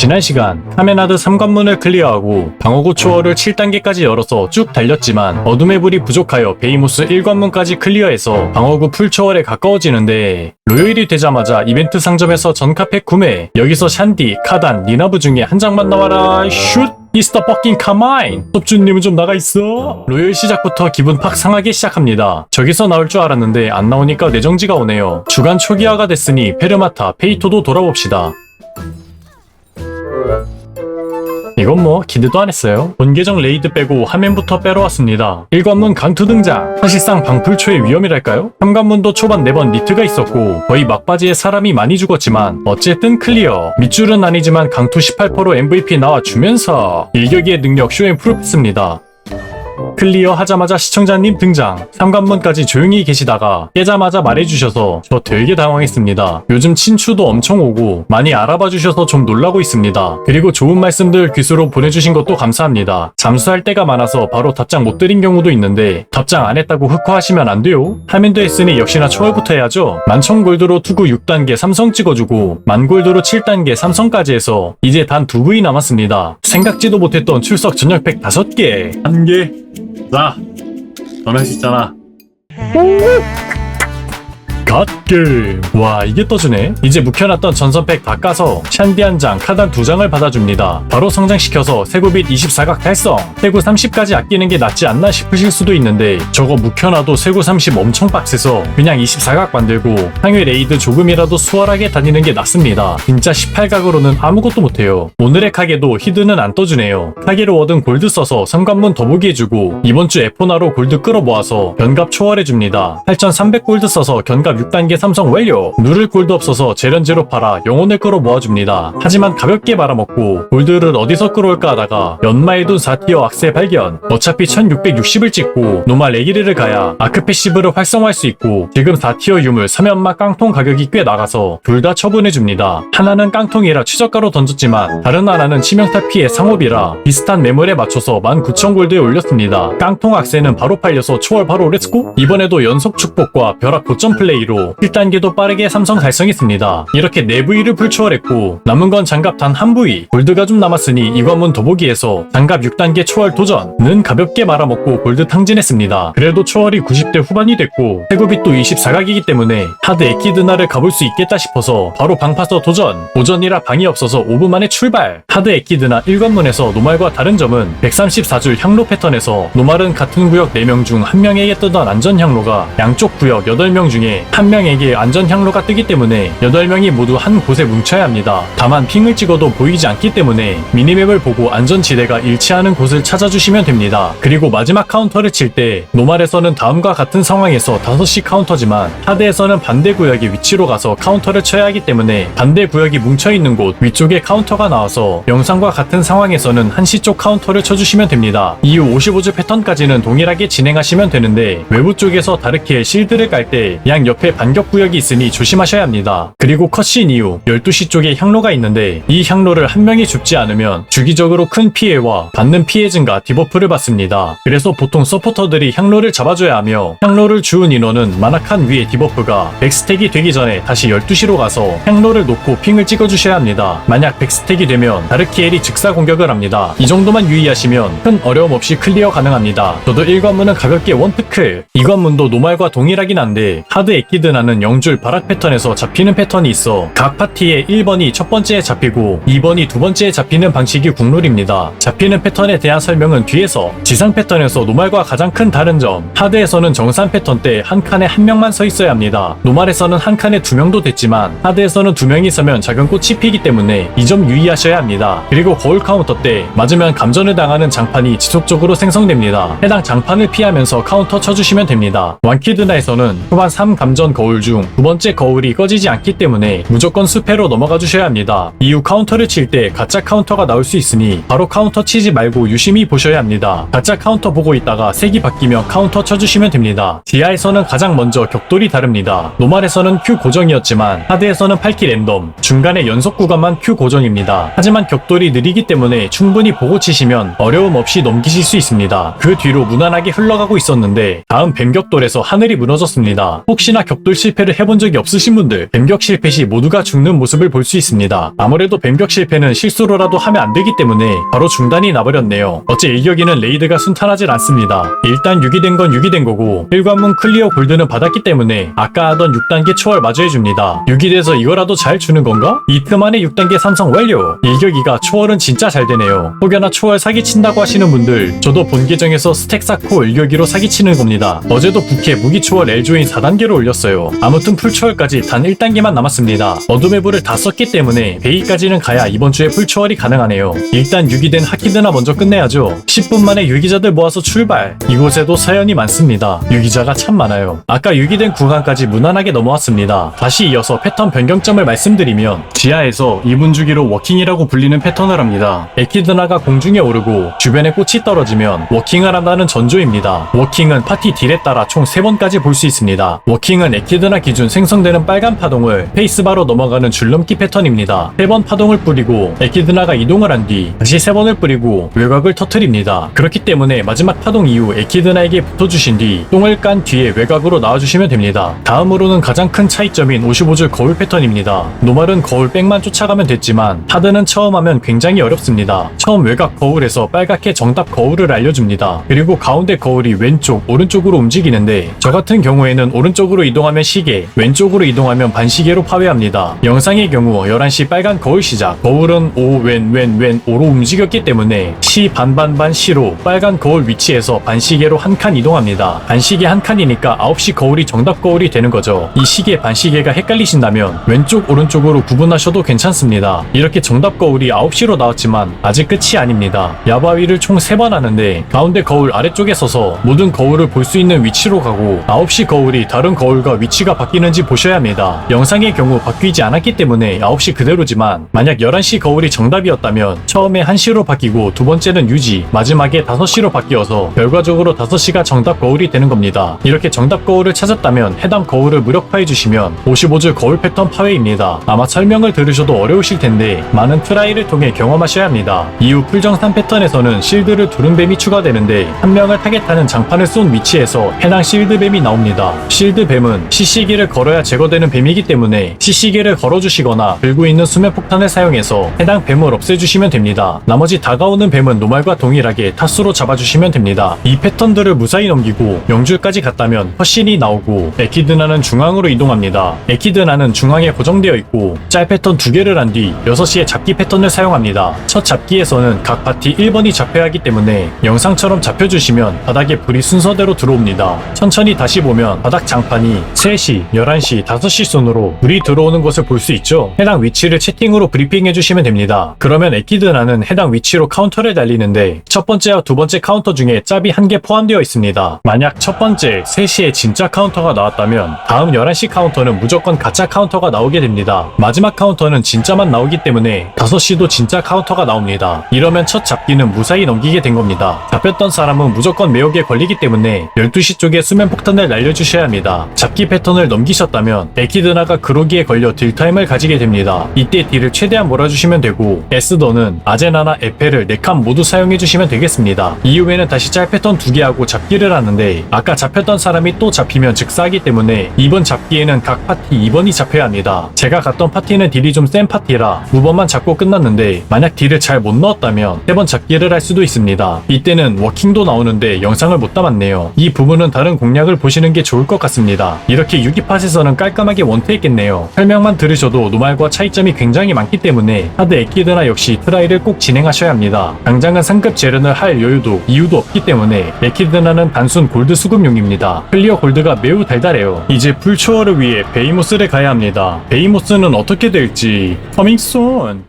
지난 시간 카멘하드 3관문을 클리어하고 방어구 초월을 7단계까지 열어서 쭉 달렸지만 어둠의 불이 부족하여 베이모스 1관문까지 클리어해서 방어구 풀 초월에 가까워지는데 로요일이 되자마자 이벤트 상점에서 전카팩 구매, 여기서 샨디, 카단, 니나브 중에 한 장만 나와라 슛! 이스터 버킹 카마인! 섭주님은 좀 나가있어? 로열 시작부터 기분 팍 상하게 시작합니다. 저기서 나올 줄 알았는데 안 나오니까 내정지가 오네요. 주간 초기화가 됐으니 페르마타, 페이토도 돌아봅시다. 이건 뭐 기대도 안 했어요. 본 계정 레이드 빼고 화면부터 빼러 왔습니다. 1관문 강투 등장. 사실상 방풀초의 위험이랄까요? 3관문도 초반 4번 리트가 있었고 거의 막바지에 사람이 많이 죽었지만 어쨌든 클리어. 밑줄은 아니지만 강투 18%로 MVP 나와주면서 일격의 능력 쇼앤 프로했습니다. 클리어 하자마자 시청자님 등장. 3관문까지 조용히 계시다가 깨자마자 말해주셔서 저 되게 당황했습니다. 요즘 친추도 엄청 오고 많이 알아봐 주셔서 좀 놀라고 있습니다. 그리고 좋은 말씀들 귀수로 보내주신 것도 감사합니다. 잠수할 때가 많아서 바로 답장 못 드린 경우도 있는데 답장 안 했다고 흑화하시면 안 돼요. 하면도 했으니 역시나 초월부터 해야죠. 11,000골드로 투구 6단계 삼성 찍어주고 10,000골드로 7단계 삼성까지 해서 이제 단 2부위 남았습니다. 생각지도 못했던 출석 전역팩 5개 1개 자, 넌 할 수 있잖아. 갓게임. 와, 이게 떠주네. 이제 묵혀놨던 전선팩 다 까서 샨디 한 장, 카단 2장을 받아줍니다. 바로 성장시켜서 세구빛 24각 달성. 세구 30까지 아끼는 게 낫지 않나 싶으실 수도 있는데 저거 묵혀놔도 세구 30 엄청 빡세서 그냥 24각 만들고 상위 레이드 조금이라도 수월하게 다니는 게 낫습니다. 진짜 18각으로는 아무것도 못해요. 오늘의 카게도 히드는 안 떠주네요. 카게로 얻은 골드 써서 3관문 더보기 해주고 이번 주 에포나로 골드 끌어모아서 견갑 초월해줍니다. 8,300골드 써서 견갑 6단계 삼성 완료. 누를 골드 없어서 재련제로 팔아 영혼을 끌어 모아줍니다. 하지만 가볍게 말아먹고 골드를 어디서 끌어올까 하다가 연마에 둔 4티어 악세 발견. 어차피 1660을 찍고 노말 레기르를 가야 아크 패시브를 활성화할 수 있고 지금 4티어 유물 3연마 깡통 가격이 꽤 나가서 둘 다 처분해줍니다. 하나는 깡통이라 최저가로 던졌지만 다른 하나는 치명타 피해 상업이라 비슷한 매물에 맞춰서 19,000골드에 올렸습니다. 깡통 악세는 바로 팔려서 초월 바로 렛츠고. 이번에도 연속 축복과 벼락 고점 플레이로 1단계도 빠르게 삼성 달성했습니다. 이렇게 4부위를 풀초월했고 남은 건 장갑 단 한 부위. 골드가 좀 남았으니 이관문 더보기에서 장갑 6단계 초월 도전은 가볍게 말아먹고 골드 탕진했습니다. 그래도 초월이 90대 후반이 됐고 세구빛도 24각이기 때문에 하드 에키드나를 가볼 수 있겠다 싶어서 바로 방파서 도전. 오전이라 방이 없어서 5분 만에 출발. 하드 에키드나 1관문에서 노말과 다른 점은 134줄 향로 패턴에서 노말은 같은 구역 4명 중 1명에게 뜨던 안전 향로가 양쪽 구역 8명 중에 1명에게 안전 향로가 뜨기 때문에 8명이 모두 한 곳에 뭉쳐야 합니다. 다만 핑을 찍어도 보이지 않기 때문에 미니맵을 보고 안전지대가 일치하는 곳을 찾아주시면 됩니다. 그리고 마지막 카운터를 칠 때 노말에서는 다음과 같은 상황에서 5시 카운터지만 하드에서는 반대 구역의 위치로 가서 카운터를 쳐야 하기 때문에 반대 구역이 뭉쳐있는 곳 위쪽에 카운터가 나와서 영상과 같은 상황에서는 1시 쪽 카운터를 쳐주시면 됩니다. 이후 55주 패턴까지는 동일하게 진행하시면 되는데 외부 쪽에서 다르게 실드를 깔 때 양 옆에 반격 구역이 있으니 조심하셔야 합니다. 그리고 컷신 이후 12시 쪽에 향로가 있는데 이 향로를 한 명이 줍지 않으면 주기적으로 큰 피해와 받는 피해 증가 디버프를 받습니다. 그래서 보통 서포터들이 향로를 잡아줘야 하며 향로를 주운 인원은 만화칸 위에 디버프가 100스택이 되기 전에 다시 12시로 가서 향로를 놓고 핑을 찍어주셔야 합니다. 만약 100스택이 되면 다르키엘이 즉사 공격을 합니다. 이 정도만 유의하시면 큰 어려움 없이 클리어 가능합니다. 저도 1관문은 가볍게 원트클. 2관문도 노말과 동일하긴 한데 하드 에키드나는 0줄 바락 패턴에서 잡히는 패턴이 있어 각 파티에 1번이 첫 번째에 잡히고 2번이 두 번째에 잡히는 방식이 국룰입니다. 잡히는 패턴에 대한 설명은 뒤에서. 지상 패턴에서 노말과 가장 큰 다른 점, 하드에서는 정산 패턴 때 한 칸에 한 명만 서 있어야 합니다. 노말에서는 한 칸에 2명도 됐지만 하드에서는 2명이 서면 작은 꽃이 피기 때문에 이 점 유의하셔야 합니다. 그리고 거울 카운터 때 맞으면 감전을 당하는 장판이 지속적으로 생성됩니다. 해당 장판을 피하면서 카운터 쳐주시면 됩니다. 완키드나에서는 후반 3감전 거울 중 두 번째 거울이 꺼지지 않기 때문에 무조건 수패로 넘어가 주셔야 합니다. 이후 카운터를 칠 때 가짜 카운터가 나올 수 있으니 바로 카운터 치지 말고 유심히 보셔야 합니다. 가짜 카운터 보고 있다가 색이 바뀌면 카운터 쳐주시면 됩니다. 지하에서는 가장 먼저 격돌이 다릅니다. 노말에서는 Q 고정이었지만 하드에서는 8킬 랜덤, 중간에 연속 구간만 Q 고정입니다. 하지만 격돌이 느리기 때문에 충분히 보고 치시면 어려움 없이 넘기실 수 있습니다. 그 뒤로 무난하게 흘러가고 있었는데 다음 뱀격돌에서 하늘이 무너졌습니다. 혹시나 벽돌 실패를 해본 적이 없으신 분들, 뱀격 실패 시 모두가 죽는 모습을 볼 수 있습니다. 아무래도 뱀격 실패는 실수로라도 하면 안 되기 때문에 바로 중단이 나버렸네요. 어째 일격이는 레이드가 순탄하질 않습니다. 일단 6이 된 건 6이 된 거고 1관문 클리어 골드는 받았기 때문에 아까 하던 6단계 초월 마저 해줍니다. 6이 돼서 이거라도 잘 주는 건가? 이틀 만에 6단계 삼성 완료! 일격이가 초월은 진짜 잘 되네요. 혹여나 초월 사기친다고 하시는 분들, 저도 본 계정에서 스택 쌓고 일격이로 사기치는 겁니다. 어제도 부캐 무기 초월 엘조인 4단계로 올렸어요. 아무튼 풀초월까지 단 1단계만 남았습니다. 어둠의 불을 다 썼기 때문에 베이까지는 가야 이번 주에 풀초월이 가능하네요. 일단 6이 된 하키드나 먼저 끝내야죠. 10분 만에 유기자들 모아서 출발! 이곳에도 사연이 많습니다. 유기자가 참 많아요. 아까 6이 된 구간까지 무난하게 넘어왔습니다. 다시 이어서 패턴 변경점을 말씀드리면 지하에서 2분 주기로 워킹이라고 불리는 패턴을 합니다. 에키드나가 공중에 오르고 주변에 꽃이 떨어지면 워킹을 한다는 전조입니다. 워킹은 파티 딜에 따라 총 3번까지 볼 수 있습니다. 워킹은 에키드나 기준 생성되는 빨간 파동을 페이스바로 넘어가는 줄넘기 패턴입니다. 3번 파동을 뿌리고 에키드나가 이동을 한 뒤 다시 3번을 뿌리고 외곽을 터트립니다. 그렇기 때문에 마지막 파동 이후 에키드나에게 붙어주신 뒤 똥을 깐 뒤에 외곽으로 나와주시면 됩니다. 다음으로는 가장 큰 차이점인 55줄 거울 패턴입니다. 노말은 거울 백만 쫓아가면 됐지만 하드는 처음 하면 굉장히 어렵습니다. 처음 외곽 거울에서 빨갛게 정답 거울을 알려줍니다. 그리고 가운데 거울이 왼쪽, 오른쪽으로 움직이는데 저 같은 경우에는 오른쪽으로 이동하면 시계, 왼쪽으로 이동하면 반시계로 파괴합니다. 영상의 경우 11시 빨간 거울 시작, 거울은 오, 왼, 오로 움직였기 때문에 시 반반반 시로 빨간 거울 위치에서 반시계로 한 칸 이동합니다. 반시계 한 칸이니까 9시 거울이 정답 거울이 되는 거죠. 이 시계 반시계가 헷갈리신다면 왼쪽 오른쪽으로 구분하셔도 괜찮습니다. 이렇게 정답 거울이 9시로 나왔지만 아직 끝이 아닙니다. 야바위를 총 3번 하는데 가운데 거울 아래쪽에 서서 모든 거울을 볼 수 있는 위치로 가고 9시 거울이 다른 거울과 위치가 바뀌는지 보셔야 합니다. 영상의 경우 바뀌지 않았기 때문에 9시 그대로지만 만약 11시 거울이 정답이었다면 처음에 1시로 바뀌고 두 번째는 유지, 마지막에 5시로 바뀌어서 결과적으로 5시가 정답 거울이 되는 겁니다. 이렇게 정답 거울을 찾았다면 해당 거울을 무력화해 주시면 55줄 거울 패턴 파괴입니다. 아마 설명을 들으셔도 어려우실 텐데 많은 트라이를 통해 경험하셔야 합니다. 이후 풀정산 패턴에서는 실드를 두른 뱀이 추가되는데 한 명을 타겟하는 장판을 쏜 위치에서 해당 실드 뱀이 나옵니다. 실드 뱀은 CC기를 걸어야 제거되는 뱀이기 때문에 CC기를 걸어주시거나 들고 있는 수면폭탄을 사용해서 해당 뱀을 없애주시면 됩니다. 나머지 다가오는 뱀은 노말과 동일하게 타수로 잡아주시면 됩니다. 이 패턴들을 무사히 넘기고 0줄까지 갔다면 컷신이 나오고 에키드나는 중앙으로 이동합니다. 에키드나는 중앙에 고정되어 있고 짤 패턴 2개를 한 뒤 6시에 잡기 패턴을 사용합니다. 첫 잡기에서는 각 파티 1번이 잡혀야 하기 때문에 영상처럼 잡혀주시면 바닥에 불이 순서대로 들어옵니다. 천천히 다시 보면 바닥 장판이 3시, 11시, 5시 순으로 불이 들어오는 것을 볼 수 있죠. 해당 위치를 채팅으로 브리핑 해주시면 됩니다. 그러면 에키드나는 해당 위치로 카운터를 달리는데 첫 번째와 두 번째 카운터 중에 짭이 1개 포함되어 있습니다. 만약 첫 번째 3시에 진짜 카운터가 나왔다면 다음 11시 카운터는 무조건 가짜 카운터가 나오게 됩니다. 마지막 카운터는 진짜만 나오기 때문에 5시도 진짜 카운터가 나옵니다. 이러면 첫 잡기는 무사히 넘기게 된 겁니다. 잡혔던 사람은 무조건 매혹에 걸리기 때문에 12시 쪽에 수면폭탄을 날려주셔야 합니다. 잡기 패턴을 넘기셨다면 에키드나가 그로기에 걸려 딜타임을 가지게 됩니다. 이때 딜을 최대한 몰아주시면 되고 에스더는 아제나나 에페를 4칸 모두 사용해주시면 되겠습니다. 이후에는 다시 짤 패턴 2개 하고 잡기를 하는데 아까 잡혔던 사람이 또 잡히면 즉사하기 때문에 이번 잡기에는 각 파티 2번이 잡혀야 합니다. 제가 갔던 파티는 딜이 좀 센 파티라 2번만 잡고 끝났는데 만약 딜을 잘 못 넣었다면 3번 잡기를 할 수도 있습니다. 이때는 워킹도 나오는데 영상을 못 담았네요. 이 부분은 다른 공략을 보시는 게 좋을 것 같습니다. 이렇게 6기팟에서는 깔끔하게 원투했겠네요. 설명만 들으셔도 노말과 차이점이 굉장히 많기 때문에 하드 에키드나 역시 트라이를 꼭 진행하셔야 합니다. 당장은 상급 재련을 할 여유도 이유도 없기 때문에 에키드나는 단순 골드 수급용입니다. 클리어 골드가 매우 달달해요. 이제 풀초월을 위해 베이모스를 가야 합니다. 베이모스는 어떻게 될지 커밍 순!